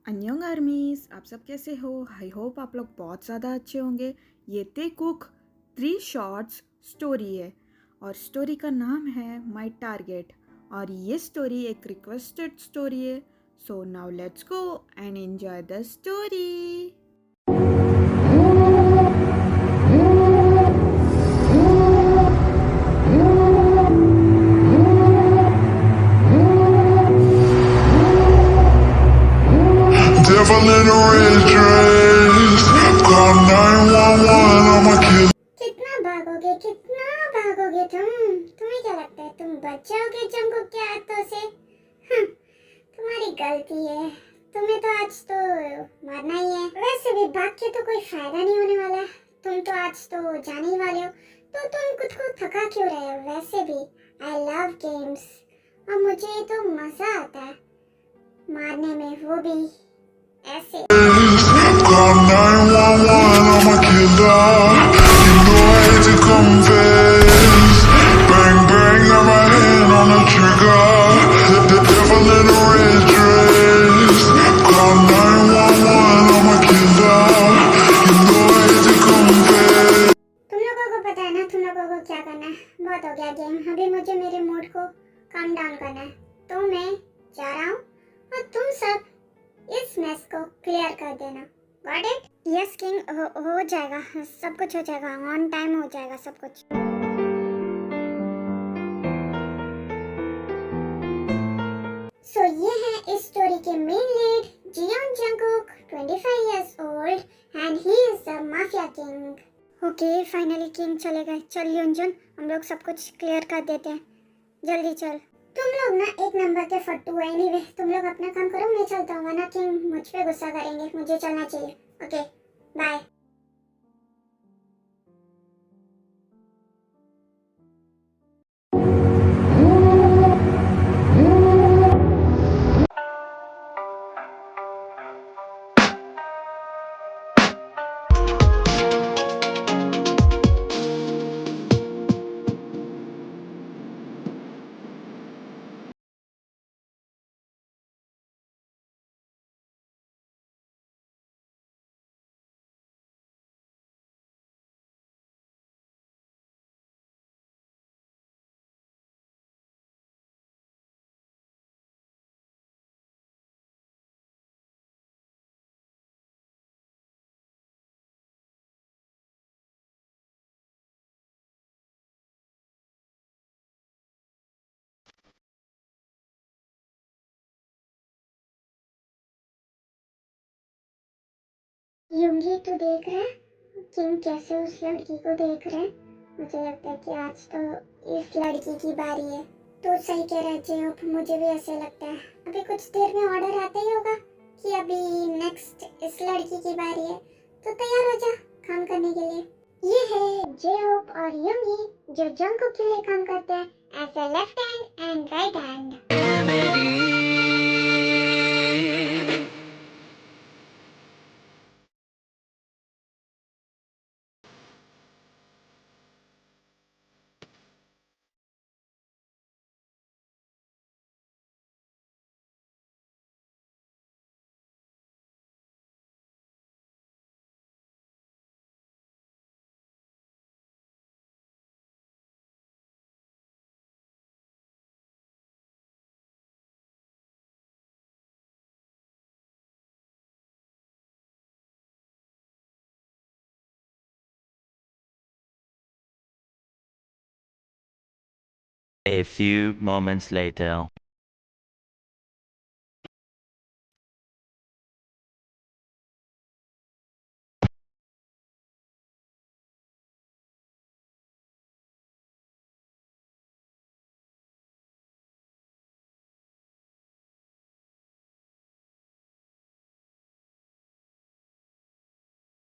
अन्योंग आर्मीज, आप सब कैसे हो? आई होप आप लोग बहुत ज़्यादा अच्छे होंगे। ये ते कुक 3 शॉर्ट्स स्टोरी है और स्टोरी का नाम है माई टारगेट और ये स्टोरी एक रिक्वेस्टेड स्टोरी है। So now let's go and enjoy the story. Devil in a red dress. Call 911, I'm a killer. कितना भागोगे तुम? तुम्हें क्या लगता है तुम बच जाओगे जंगकुक के हाथों से? तुम्हारी गलती है। तुम्हें तो आज तो मरना ही है। वैसे भी भाग के तो कोई फायदा नहीं होने वाला। तुम तो आज तो जाने ही वाले हो, तो तुम खुद को थका क्यों रहे हो? वैसे भी आई लव गेम्स और मुझे तो मजा आता है मारने में, वो भी ऐसे। Call 911, I'm a killer. You know I hate to confess. Bang bang, got my hand on the trigger. The devil in a red dress. Call 911, I'm a killer. You know I hate to confess. तुम लोगों को पता है ना तुम लोगों को क्या करना है? बहुत हो गया गेम, अभी मुझे मेरे मूड को काम डाउन करना है, तो मैं जा रहा हूँ और तुम सब इस मैच को क्लियर कर देना। Got it? यस किंग, हो जाएगा, सब कुछ हो जाएगा, ऑन टाइम हो जाएगा सब कुछ। सो ये है इस स्टोरी के main lead, Jeon Jungkook, 25 years old and he is the mafia king. Okay, finally king चले गए। चल युनजुन, हम लोग सब कुछ क्लियर कर देते हैं, जल्दी चल। तुम लोग ना एक नंबर के फट्टू है। एनीवे, तुम लोग अपना काम करो, मैं चलता हूँ, वरना किंग मुझ पे गुस्सा करेंगे। मुझे चलना चाहिए। Okay, bye. युंगी, तू देख रहा है किंग कैसे उस लड़की को देख रहे हैं? मुझे लगता है कि आज तो इस लड़की की बारी है। तो सही कह रहे जे, मुझे भी ऐसे लगता है। अभी कुछ देर में ऑर्डर आता ही होगा कि अभी नेक्स्ट इस लड़की की बारी है, तो तैयार हो जा काम करने के लिए। ये है जे होप और युंगी, जो जंगकुक के लिए काम करते हैं as a left hand and right hand. A few moments later.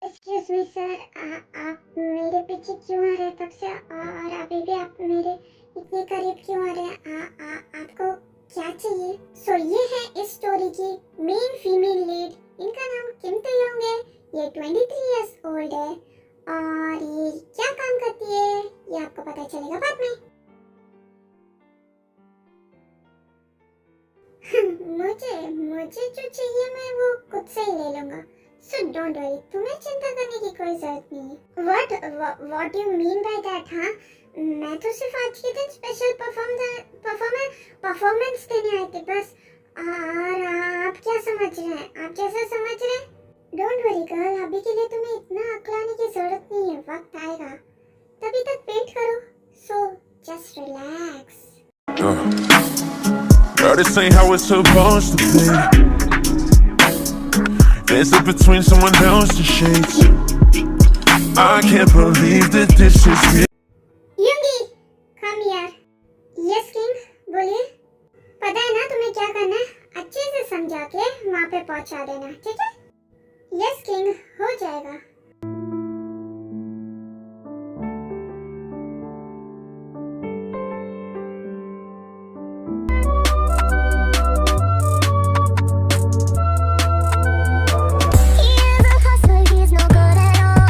Excuse me sir, आप मेरे पीछे क्यों आ रहे हैं तब से, और अभी भी आप मेरे इतने करीब क्यों आ रहे हैं? आपको क्या चाहिए? सो ये है इस स्टोरी की मेन फीमेल लीड, इनका नाम किम तयोंग है। ये 23 इयर्स ओल्ड है और ये क्या काम करती है ये आपको पता चलेगा बाद में। मुझे मुझे जो चाहिए मैं वो खुद डोंट वरी, तुम्हें चिंता करने की कोई जरूरत नहीं है। What you mean by that? हाँ, मैं तो सिर्फ आज के दिन स्पेशल परफॉर्मेंस देने आई थी बस। और आप क्या समझ रहे हैं? आप जैसा समझ रहे हैं? डोंट वरी गर्ल, अभी के लिए तुम्हें इतना अकलाने की जरूरत नहीं है, वक्त आएगा। तभी तक वेट करो। So just relax. Girl, this ain't how it's supposed to be. Dancing between someone else's shades. I can't believe that this is real. युंगी, come here. Yes king, बोलिए। पता है ना तुम्हें क्या करना है? अच्छे से समझा के वहाँ पे पहुँचा देना, ठीक है? Yes king, हो जाएगा। He is a hustler, he's no good at all.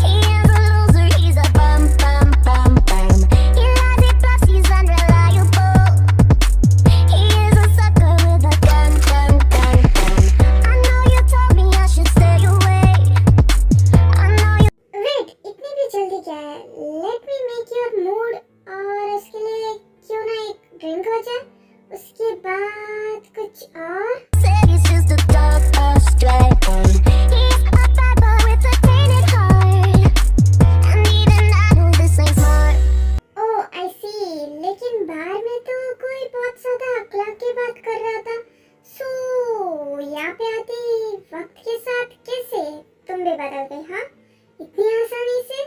He is a loser, he's a bum bum bum bum. He lies, he bluffs, he's unreliable. He is a sucker with a gun gun gun gun. I know you told me I should stay away. I know you. Wait, इतनी भी जल्दी क्या है? Let me make your mood. और इसके लिए क्यों ना एक ड्रिंक हो जाए, उसके बाद कुछ और। Said he's just a dog, a stray. He's a bad boy with a tainted heart. And even I know this ain't smart. Oh I सी, लेकिन बाहर में तो कोई बहुत ज्यादा अखलाक की बात कर रहा था। सो यहाँ पे आते ही वक्त के साथ कैसे तुम भी बदल गए? हाँ, इतनी आसानी से?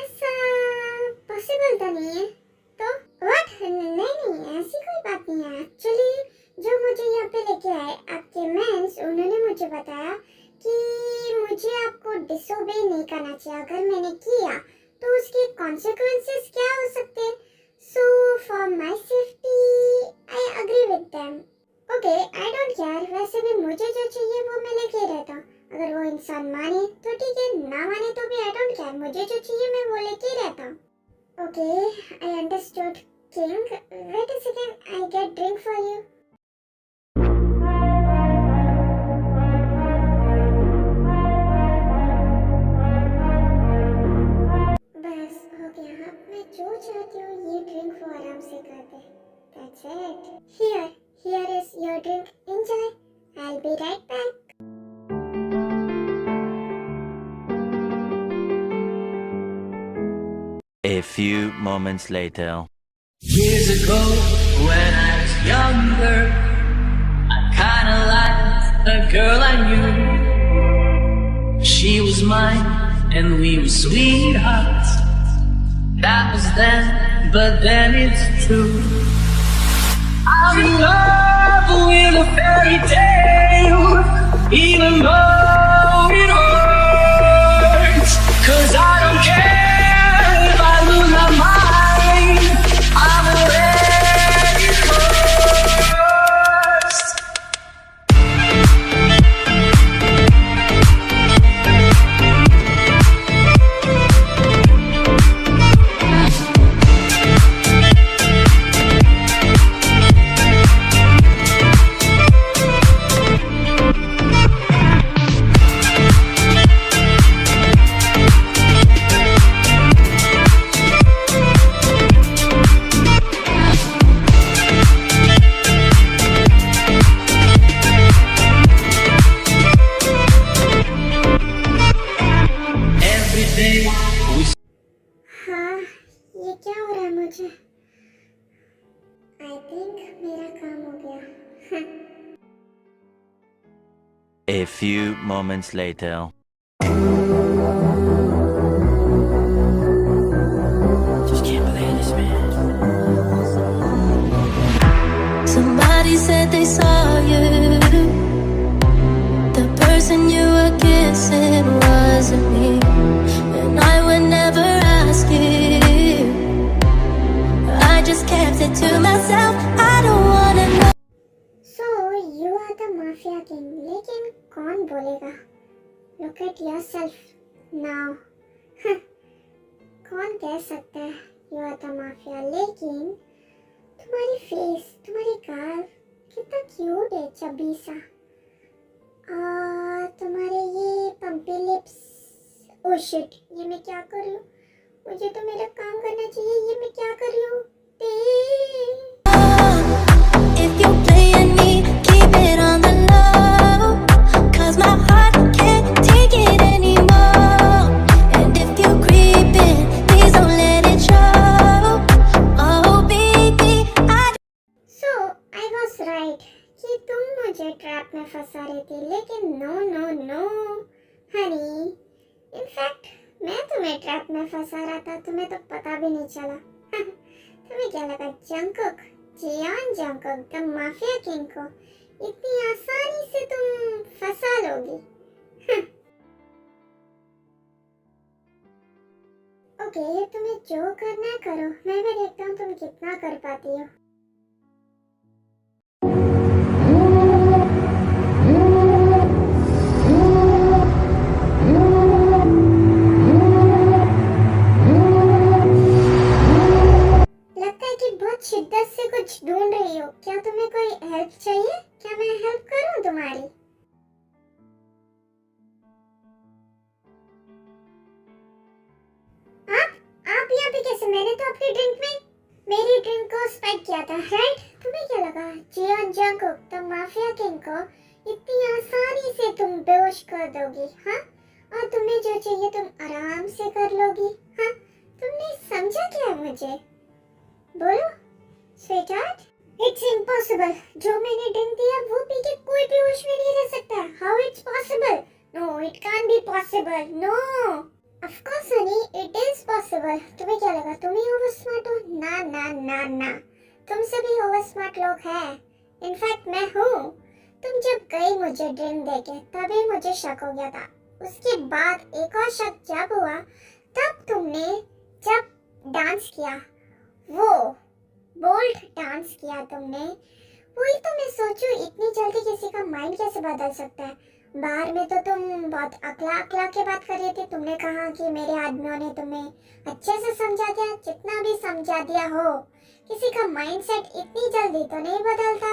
ऐसा पॉसिबल तो नहीं है। तो व्हाट? नहीं, ऐसी कोई बात नहीं है। एक्चुअली जो मुझे यहाँ पे लेके आए आपके मेंस, उन्होंने मुझे बताया कि मुझे आपको डिसोबे नहीं करना चाहिए। अगर मैंने किया तो उसके कॉन्सिक्वेंसेस क्या हो सकते हैं। So for my safety I agree with them. Okay, I don't care. वैसे भी मुझे जो चाहिए वो मैं लेके रहता हूँ। अगर वो इंसान माने तो ठीक है, ना माने तो भी आई डोंट केयर। मुझे जो चाहिए मैं वो लेके रहता हूँ। Okay, I understood king. Wait a second, I get drink for you. बस हो गया। हाँ, मैं जो चाहती हूँ ये ड्रिंक वो आराम से कर दे। That's it. Here is your drink. Enjoy. I'll be right back. A few moments later. Years ago, when I was younger, I kinda liked a girl I knew. She was mine, and we were sweethearts. That was then, but then it's true. I'm in love with a fairy tale, even though it hurts. 'Cause I don't care if I lose my mind. I'm already lost. Every day we हाँ, ये क्या हो रहा है मुझे? I think मेरा काम हो गया। A few moments later. just can't believe this, man. Somebody said they saw you. The person you were kissing wasn't me. And I would never ask you. I just kept it to myself. I don't wanna know. So you are the mafia king, लेकिन कौन बोलेगा? Look at yourself now. कौन कह सकता है you are the mafia? लेकिन तुम्हारी face, तुम्हारी गाल कितना क्यूट है, चबी सा। तुम्हारे ये पंपी लिप्स। ओह शिट, ये मैं क्या कर रही हूँ? मुझे तो मेरा काम करना चाहिए, ये मैं क्या कर रही हूँ? If you playing me, keep it on the low. 'Cause my heart can't take it anymore. And if you creeping, please don't let it show. Oh baby, So I was right कि तुम मुझे trap में फंसा रही थी, लेकिन no no no honey, in fact मैं तुम्हें ट्रैप में फंसा रहा था, तुम्हें तो पता भी नहीं चला। तुम्हें क्या लगा Jungkook, Jeon Jungkook, the mafia king को इतनी आसानी से तुम फंसा लोगी? ओके, तुम्हें जो करना है करो, मैं भी देखता हूँ तुम कितना कर पाती हो। लगता है कि बहुत शिद्दत से कुछ ढूंढ रही हो। क्या तुम्हें कोई हेल्प चाहिए? क्या मैं हेल्प करूं तुम्हारी? आप यहाँ पे कैसे? मैंने तो आपकी ड्रिंक में मेरी ड्रिंक को स्पाइक किया था, राइट? तुम्हें क्या लगा Jeon Jungkook, the mafia king को इतनी आसानी से तुम बेहोश कर दोगी? हाँ, और तुम्हें जो चाहिए तुम आराम से कर लोगी? हाँ, तुमने समझा क्या मुझे? बोलो स्वीटहार्ट। It's impossible. जो मैंने ड्रिंक दिया वो पी के कोई भी होश में नहीं रह सकता। How it's possible? No, it can't be possible. No, of course honey, it is possible. तुम्हें क्या लगा तुम ही ओवर स्मार्ट हो? ना ना ना ना, तुम सभी ओवर स्मार्ट लोग हैं। इनफैक्ट मैं हूँ। तुम जब गई मुझे ड्रिंक देके तभी मुझे शक हो गया था। उसके बाद एक और शक जब हुआ तब तुमने जब डांस किया, वो बोल्ड डांस किया तुमने, वही तो मैं सोचूं इतनी जल्दी किसी का माइंड कैसे बदल सकता है। बाहर में तो तुम बहुत अकला अकला के बात कर रही थी। तुमने कहा कि मेरे आदमियों ने तुम्हें अच्छे से समझा दिया। जितना भी समझा दिया हो, किसी का माइंडसेट इतनी जल्दी तो नहीं बदलता,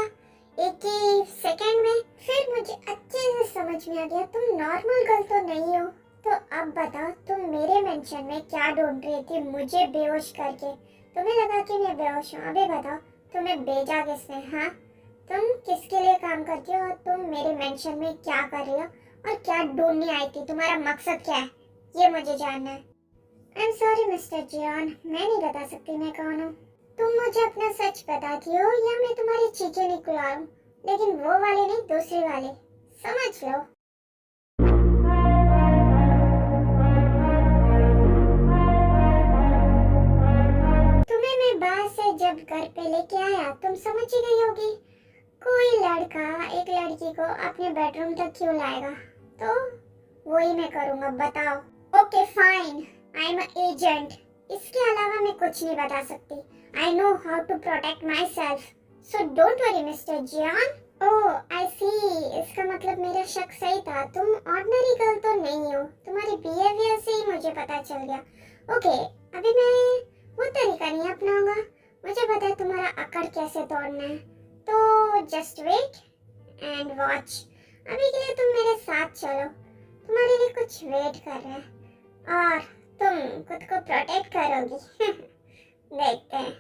एक ही सेकंड में। फिर मुझे अच्छे से समझ में आ गया तुम नॉर्मल गर्ल तो नहीं हो। तो अब बताओ तुम मेरे मेंशन में क्या ढूंढ रही थी मुझे बेहोश करके? तुम्हें लगा कि मैं बेहोश हूँ? अभी बताओ तुम्हें भेजा किसने? हाँ, तुम किसके लिए काम करती हो और तुम मेरे मेंशन में क्या कर रही हो और क्या ढूंढने आई थी? तुम्हारा मकसद क्या है, ये मुझे जानना है। I am sorry mister Jeon, मैं नहीं बता सकती मैं कौन हूँ। तुम मुझे अपना सच बताती हो या मैं तुम्हारी चीखें निकलवाऊं? लेकिन वो वाले नहीं, दूसरे वाले, समझ लो। तुम्हें मैं बाहर से जब घर पे लेके आया तुम समझ ही गई होगी। कोई लड़का एक लड़की को अपने बेडरूम तक क्यों लाएगा? तो वही मैं करूंगा, बताओ। Okay fine, I am agent. इसके अलावा मैं कुछ नहीं बता सकती। I know how to protect myself, so don't worry mister Jeon. Oh I see, इसका मतलब मेरा शक सही था। तुम ऑर्डिनरी गर्ल तो नहीं हो, तुम्हारे बिहेवियर से ही मुझे पता चल गया। ओके, अभी मैं वो तरीका नहीं अपनाऊंगा। मुझे पता है तुम्हारा अकड़ कैसे तोड़ना है। तो जस्ट वेट एंड वॉच। अभी के लिए तुम मेरे साथ चलो, तुम्हारे लिए कुछ वेट कर रहा है और तुम खुद को प्रोटेक्ट करोगी। देखते हैं।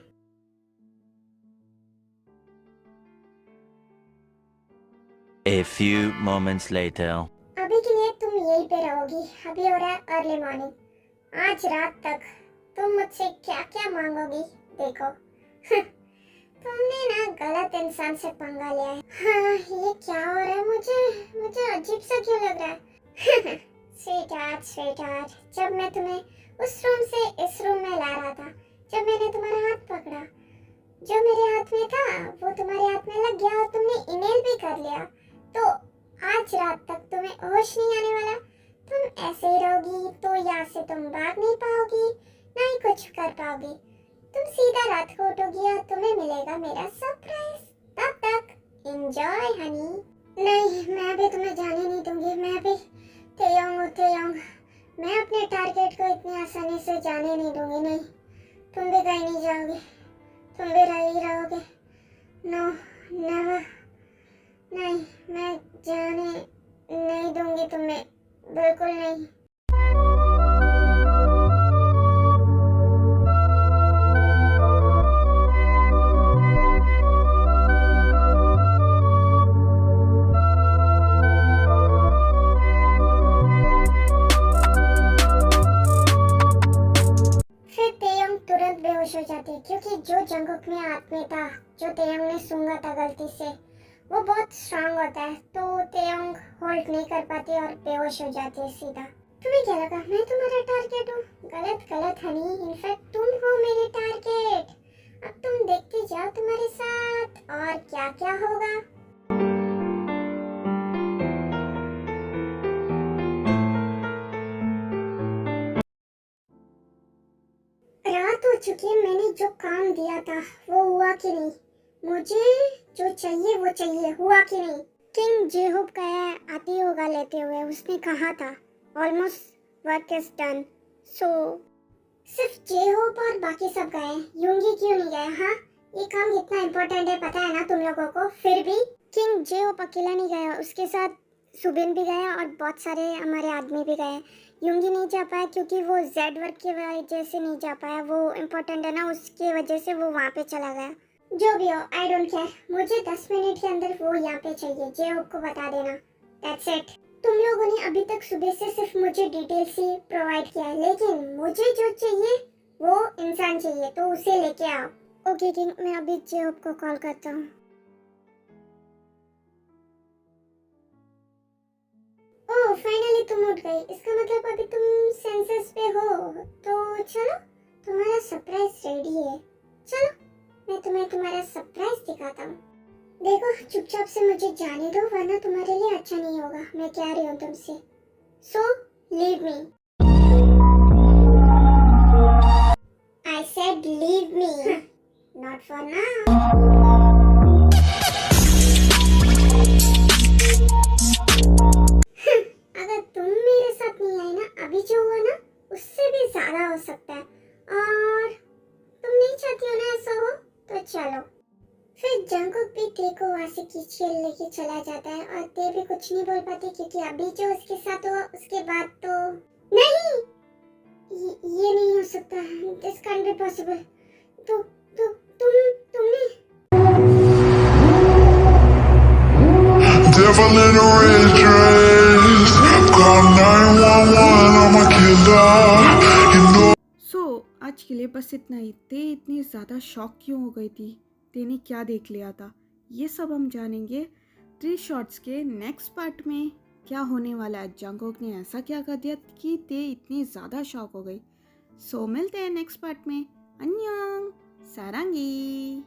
A few moments later. अभी के लिए तुम यहीं पे रहोगी। अभी हो रहा है अर्ली मॉर्निंग। आज रात तक तुम मुझसे क्या क्या मांगोगी देखो। तुमने ना गलत इंसान से पंगा लिया है। हाँ, ये क्या हो रहा है? मुझे अजीब सा क्यों लग रहा है? स्वीटहार्ट, जब मैं तुम्हें उस रूम से इस रूम में ला रहा था, जब मैंने तुम्हारा हाथ पकड़ा, जो मेरे हाथ में था वो तुम्हारे हाथ में लग गया और तुमने इनेल भी कर लिया, तो आज रात तक तुम्हें होश नहीं आने वाला। तुम ऐसे ही रहोगी तो यहाँ से तुम भाग नहीं पाओगी, ना ही कुछ कर पाओगी। तुम सीधा रात को उठोगी और तुम्हें मिलेगा मेरा सरप्राइज। तब तक एंजॉय हनी। नहीं, मैं भी तुम्हें जाने नहीं दूंगी। मैं भी तेयोंग, मैं अपने टारगेट को इतनी आसानी से जाने नहीं दूंगी। नहीं, तुम भी कहीं नहीं जाओगे, तुम भी रही रहोगे। नो नेवर, नहीं, मैं जाने नहीं दूंगी तुम्हें, बिल्कुल नहीं। फिर तेयंग तुरंत बेहोश हो जाती है क्योंकि जो जंगकुक में आत्मा था, जो तेयंग ने सूंघा था गलती से, वो बहुत स्ट्रांग होता है, तो तेयंग होल्ड नहीं कर पाती और बेहोश हो जाती है सीधा। तुम्हें क्या लगा मैं तुम्हारा टारगेट हूँ? गलत गलत हनी, इनफैक्ट तुम हो मेरे टारगेट। अब तुम देखते जाओ तुम्हारे साथ और क्या क्या होगा। रात हो चुकी है, मैंने जो काम दिया था वो हुआ कि नहीं? मुझे जो चाहिए वो चाहिए, हुआ कि नहीं? किंग जेहोब गया आती होगा लेते हुए, उसने कहा था ऑलमोस्ट वर्क इज डन। सो सिर्फ जेहोब और बाकी सब गए, यूंगी क्यों नहीं गए? हाँ, ये काम कितना इम्पोर्टेंट है पता है ना तुम लोगों को। फिर भी किंग जेहोब अकेला नहीं गया, उसके साथ सुबिन भी गया और बहुत सारे हमारे आदमी भी गए। यूंगी नहीं जा पाया क्योंकि वो जेड वर्क की वजह से नहीं जा पाया, वो इम्पोर्टेंट है ना, उसकी वजह से वो वहाँ पे चला गया। जो भी हो, आई डोंट केयर, मुझे 10 मिनट के अंदर वो यहाँ पे चाहिए, जेहोब को बता देना। That's it. तुम लोगों ने अभी तक सुबह से सिर्फ मुझे डिटेल्स ही प्रोवाइड किया है, लेकिन मुझे जो चाहिए वो इंसान चाहिए, तो उसे लेके आओ। ओके किंग, मैं अभी जेहोब को कॉल करता हूँ। ओह फाइनली तुम उठ गई, इसका मतलब अभी तुम सेंसेस पे हो, तो चलो तुम्हारा सरप्राइज रेडी है। चलो मैं तुम्हें तुम्हारा सरप्राइज दिखाता हूँ। देखो चुपचाप से मुझे जाने दो वरना तुम्हारे लिए अच्छा नहीं होगा, मैं कह रही हूँ तुमसे। So leave me, I said leave me, not for now. अगर तुम मेरे साथ नहीं आई ना, अभी जो हुआ ना उससे भी ज्यादा हो सकता है, और तुम नहीं चाहती हो ना ऐसा हो, तो चलो। फिर जंगकुक भी ते को वहाँ से खींच के लेके चला जाता है और ते भी कुछ नहीं बोल पाती क्योंकि अभी जो उसके साथ हुआ उसके बाद तो नहीं, ये नहीं हो सकता, दिस कांट बी पॉसिबल। तुमने Devil in a red dress. Call 911, I'm a killer. You know. सो आज के लिए बस इतना ही। ते इतनी ज़्यादा शॉक क्यों हो गई थी? तेने क्या देख लिया था? ये सब हम जानेंगे 3 शॉर्ट्स के नेक्स्ट पार्ट में। क्या होने वाला है? जंगकुक ने ऐसा क्या कर दिया कि ते इतनी ज़्यादा शॉक हो गई? सो मिलते हैं नेक्स्ट पार्ट में। अन्यंग सारंगी।